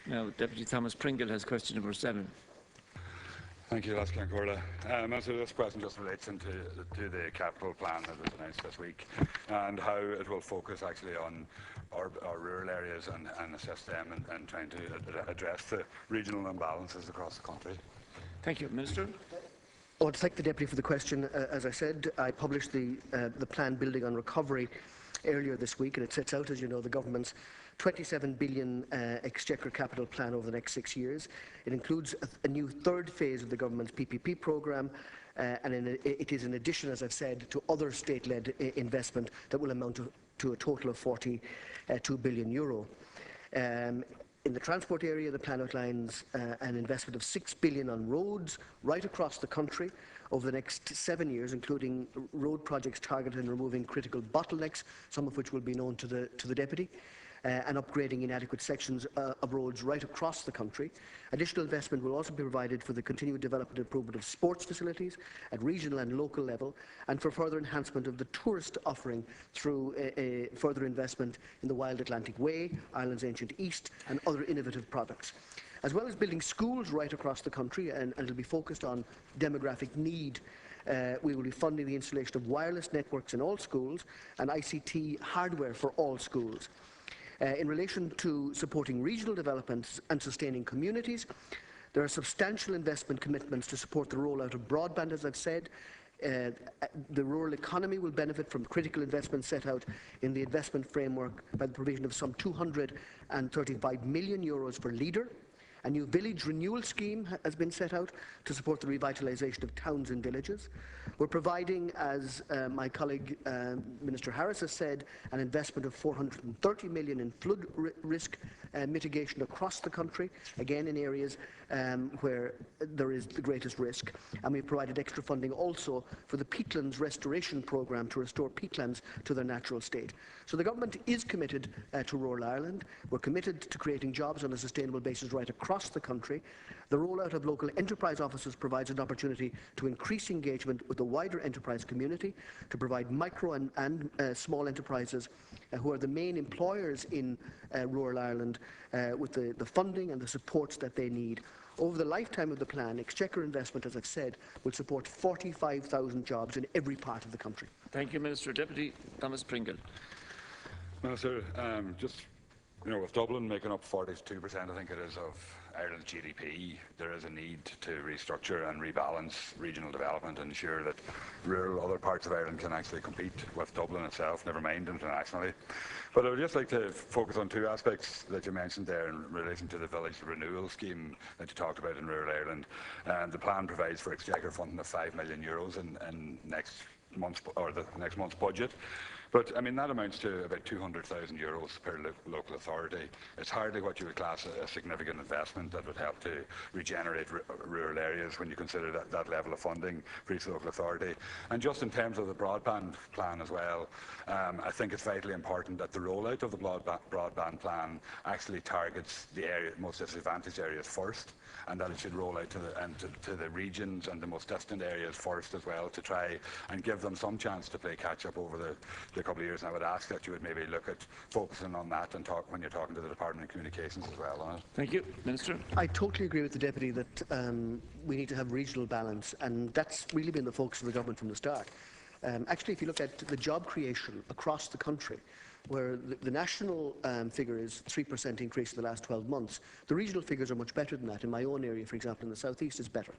Now, Deputy Thomas Pringle has question number 7. Thank you, Las Corda. So this question just relates to the capital plan that was announced this week and how it will focus actually on our rural areas and assist them in trying to address the regional imbalances across the country. Thank you. Minister. I want to thank the Deputy for the question. As I said, I published the plan building on recovery earlier this week, and it sets out, as you know, the government's 27 billion exchequer capital plan over the next 6 years. It includes a new third phase of the government's PPP programme, and it is in addition, as I've said, to other state-led investment that will amount to a total of 42 billion euro. In the transport area, the plan outlines an investment of 6 billion on roads right across the country over the next 7 years, including road projects targeted in removing critical bottlenecks, some of which will be known to the Deputy, and upgrading inadequate sections of roads right across the country. Additional investment will also be provided for the continued development and improvement of sports facilities at regional and local level, and for further enhancement of the tourist offering through a further investment in the Wild Atlantic Way, Ireland's Ancient East, and other innovative products. As well as building schools right across the country, and it'll be focused on demographic need. We will be funding the installation of wireless networks in all schools and ICT hardware for all schools. In relation to supporting regional developments and sustaining communities, there are substantial investment commitments to support the rollout of broadband, as I've said. The rural economy will benefit from critical investments set out in the investment framework by the provision of some 235 million euros for LEADER. A new village renewal scheme has been set out to support the revitalisation of towns and villages. We're providing, as my colleague Minister Harris has said, an investment of 430 million in flood risk mitigation across the country, again in areas where there is the greatest risk. And we've provided extra funding also for the peatlands restoration programme to restore peatlands to their natural state. So the government is committed to rural Ireland. We're committed to creating jobs on a sustainable basis right across the country. The rollout of local enterprise offices provides an opportunity to increase engagement with the wider enterprise community, to provide micro and small enterprises who are the main employers in rural Ireland with the funding and the supports that they need. Over the lifetime of the plan, exchequer investment, as I've said, will support 45,000 jobs in every part of the country. Thank you, Minister. Deputy Thomas Pringle. Minister, just with Dublin making up 42%, I think it is, of Ireland's GDP, there is a need to restructure and rebalance regional development and ensure that rural other parts of Ireland can actually compete with Dublin itself, never mind internationally. But I would just like to focus on 2 aspects that you mentioned there in relation to the village renewal scheme that you talked about in rural Ireland. The plan provides for exchequer funding of 5 million euros in next month's budget. But I mean, that amounts to about 200,000 euros per local authority. It's hardly what you would class a significant investment that would help to regenerate rural areas when you consider that level of funding for each local authority. And just in terms of the broadband plan as well, I think it's vitally important that the rollout of the broadband plan actually targets the most disadvantaged areas first, and that it should roll out to the regions and the most distant areas first as well, to try and give them some chance to play catch up over the couple of years. And I would ask that you would maybe look at focusing on that and talk when you're talking to the Department of Communications as well on it. Thank you. Minister. I totally agree with the Deputy that we need to have regional balance, and that's really been the focus of the government from the start. Actually, if you look at the job creation across the country, where the national figure is 3% increase in the last 12 months. The regional figures are much better than that. In my own area, for example, in the southeast, is better.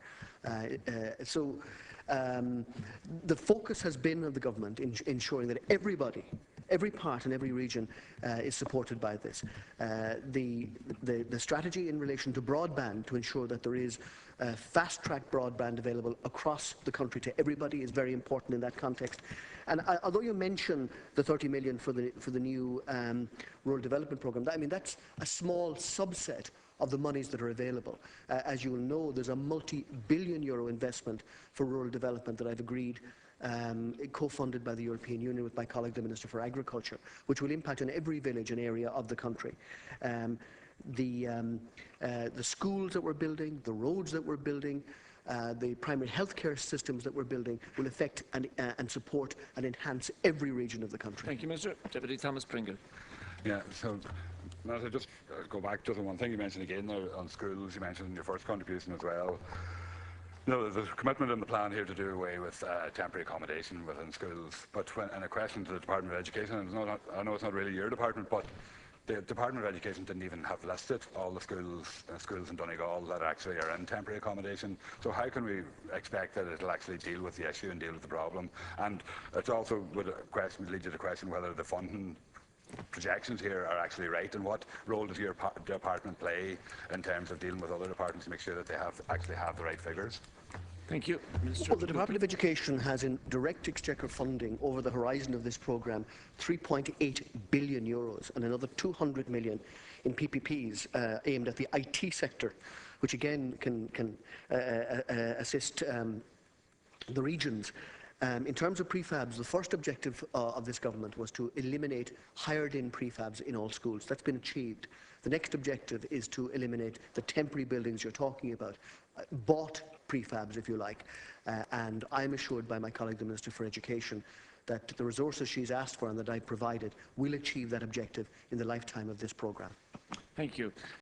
The focus has been of the government in ensuring that everybody, every part and every region is supported by this. The strategy in relation to broadband, to ensure that there is fast-track broadband available across the country to everybody, is very important in that context. And although you mention the 30 million for the new rural development programme, I mean, that's a small subset of the monies that are available. As you will know, there's a multi-billion euro investment for rural development that I've agreed, co-funded by the European Union with my colleague, the Minister for Agriculture, which will impact on every village and area of the country. The schools that we're building, the roads that we're building, the primary healthcare systems that we're building will affect and support and enhance every region of the country. Thank you, Minister. Deputy Thomas Pringle. Yeah, so And as I just go back to the one thing you mentioned again there on schools, you mentioned in your first contribution as well. No, there's a commitment in the plan here to do away with temporary accommodation within schools. But and a question to the Department of Education, and I know it's not really your department, but the Department of Education didn't even have listed all the schools in Donegal that actually are in temporary accommodation. So how can we expect that it'll actually deal with the issue and deal with the problem? And it's also would lead you to question whether the funding projections here are actually right, and what role does your department play in terms of dealing with other departments to make sure that they actually have the right figures? Thank you. Minister. Well, the Department of Education has in direct exchequer funding over the horizon of this programme 3.8 billion euros and another 200 million in PPPs aimed at the IT sector, which again can assist the regions. In terms of prefabs, the first objective of this government was to eliminate hired-in prefabs in all schools. That's been achieved. The next objective is to eliminate the temporary buildings you're talking about, bought prefabs, if you like. And I'm assured by my colleague, the Minister for Education, that the resources she's asked for and that I provided will achieve that objective in the lifetime of this programme. Thank you.